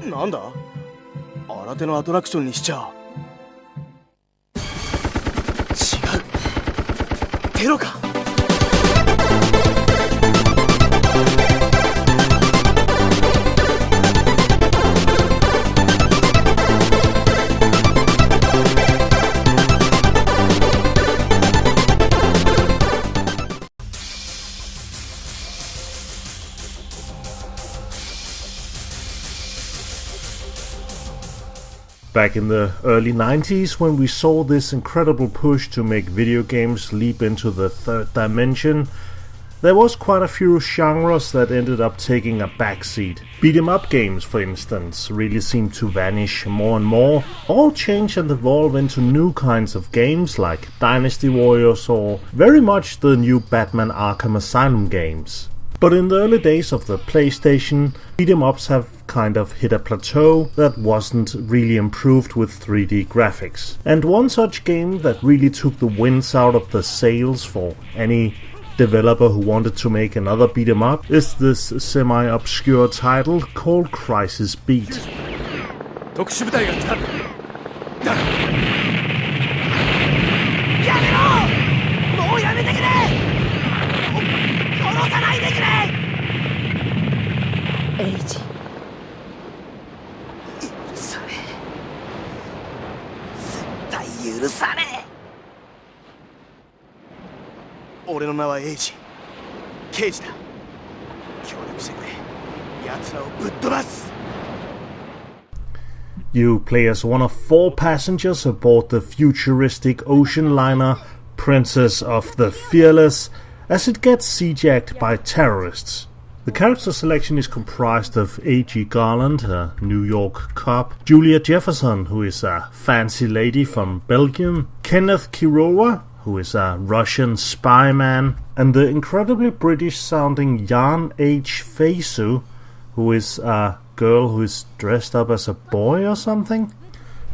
なんだ？新手のアトラクションにしちゃ。違う。テロか。Back in the early 90s, when we saw this incredible push to make video games leap into the third dimension, there was quite a few genres that ended up taking a backseat. Beat-em-up games, for instance, really seemed to vanish more and more, or change and evolve into new kinds of games like Dynasty Warriors or very much the new Batman Arkham Asylum games. But in the early days of the PlayStation, beat-em-ups have kind of hit a plateau that wasn't really improved with 3D graphics. And one such game that really took the winds out of the sails for any developer who wanted to make another beat-em-up is this semi-obscure title called Crisis Beat. Eiji. 許さねえ。俺の名はエイジ。刑事だ。協力してくれ。奴らをぶっ飛ばす。You play as one of 4 passengers aboard the futuristic ocean liner Princess of the Fearless as it gets siegejacked by terrorists. The character selection is comprised of A.G. Garland, a New York cop, Julia Jefferson, who is a fancy lady from Belgium, Kenneth Kirova, who is a Russian spy man, and the incredibly British-sounding Jan H. Feisu, who is a girl who is dressed up as a boy or something.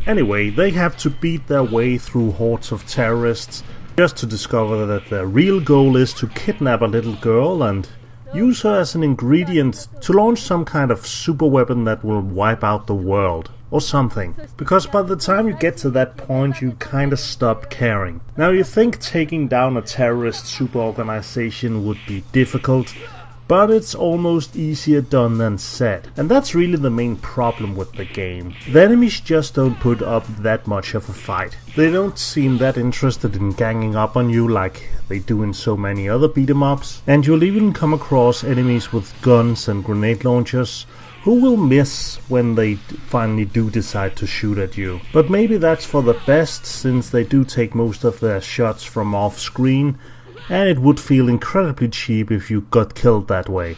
Anyway, they have to beat their way through hordes of terrorists just to discover that their real goal is to kidnap a little girl and use her as an ingredient to launch some kind of super weapon that will wipe out the world, or something. Because by the time you get to that point, you kinda stop caring. Now you think taking down a terrorist super organization would be difficult, but it's almost easier done than said. And that's really the main problem with the game. The enemies just don't put up that much of a fight. They don't seem that interested in ganging up on you like they do in so many other beat-em-ups. And you'll even come across enemies with guns and grenade launchers who will miss when they finally do decide to shoot at you. But maybe that's for the best, since they do take most of their shots from off-screen, and it would feel incredibly cheap if you got killed that way.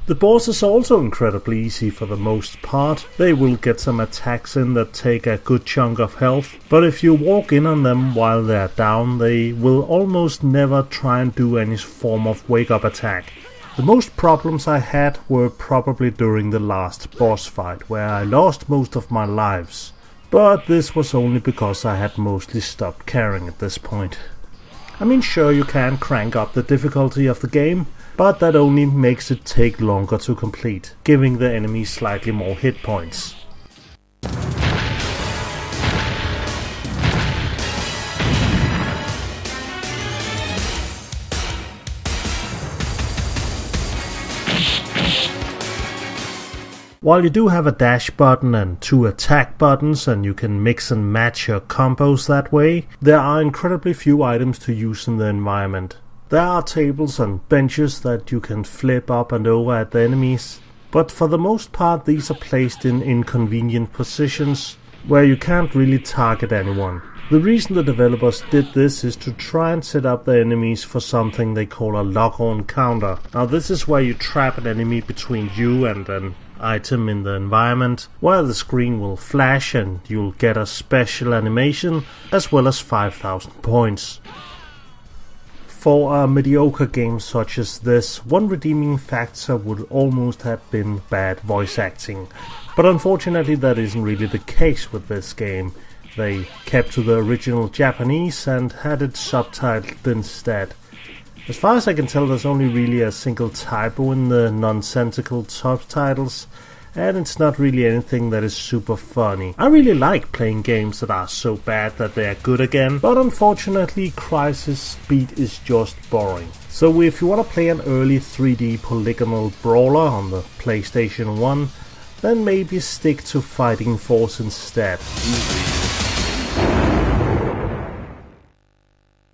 The bosses are also incredibly easy for the most part. They will get some attacks in that take a good chunk of health, but if you walk in on them while they're down, they will almost never try and do any form of wake-up attack. The most problems I had were probably during the last boss fight, where I lost most of my lives. But this was only because I had mostly stopped caring at this point. I mean, sure, you can crank up the difficulty of the game, but that only makes it take longer to complete, giving the enemies slightly more hit points. While you do have a dash button and 2 attack buttons, and you can mix and match your combos that way, there are incredibly few items to use in the environment. There are tables and benches that you can flip up and over at the enemies, but for the most part these are placed in inconvenient positions where you can't really target anyone. The reason the developers did this is to try and set up the enemies for something they call a lock-on counter. Now this is where you trap an enemy between you and an item in the environment, where the screen will flash and you'll get a special animation as well as 5,000 points. For a mediocre game such as this, one redeeming factor would almost have been bad voice acting, but unfortunately that isn't really the case with this game. They kept to the original Japanese and had it subtitled instead. As far as I can tell, there's only really a single typo in the nonsensical subtitles, and it's not really anything that is super funny. I really like playing games that are so bad that they are good again, but unfortunately Crysis Speed is just boring. So if you want to play an early 3D polygonal brawler on the PlayStation 1, then maybe stick to Fighting Force instead.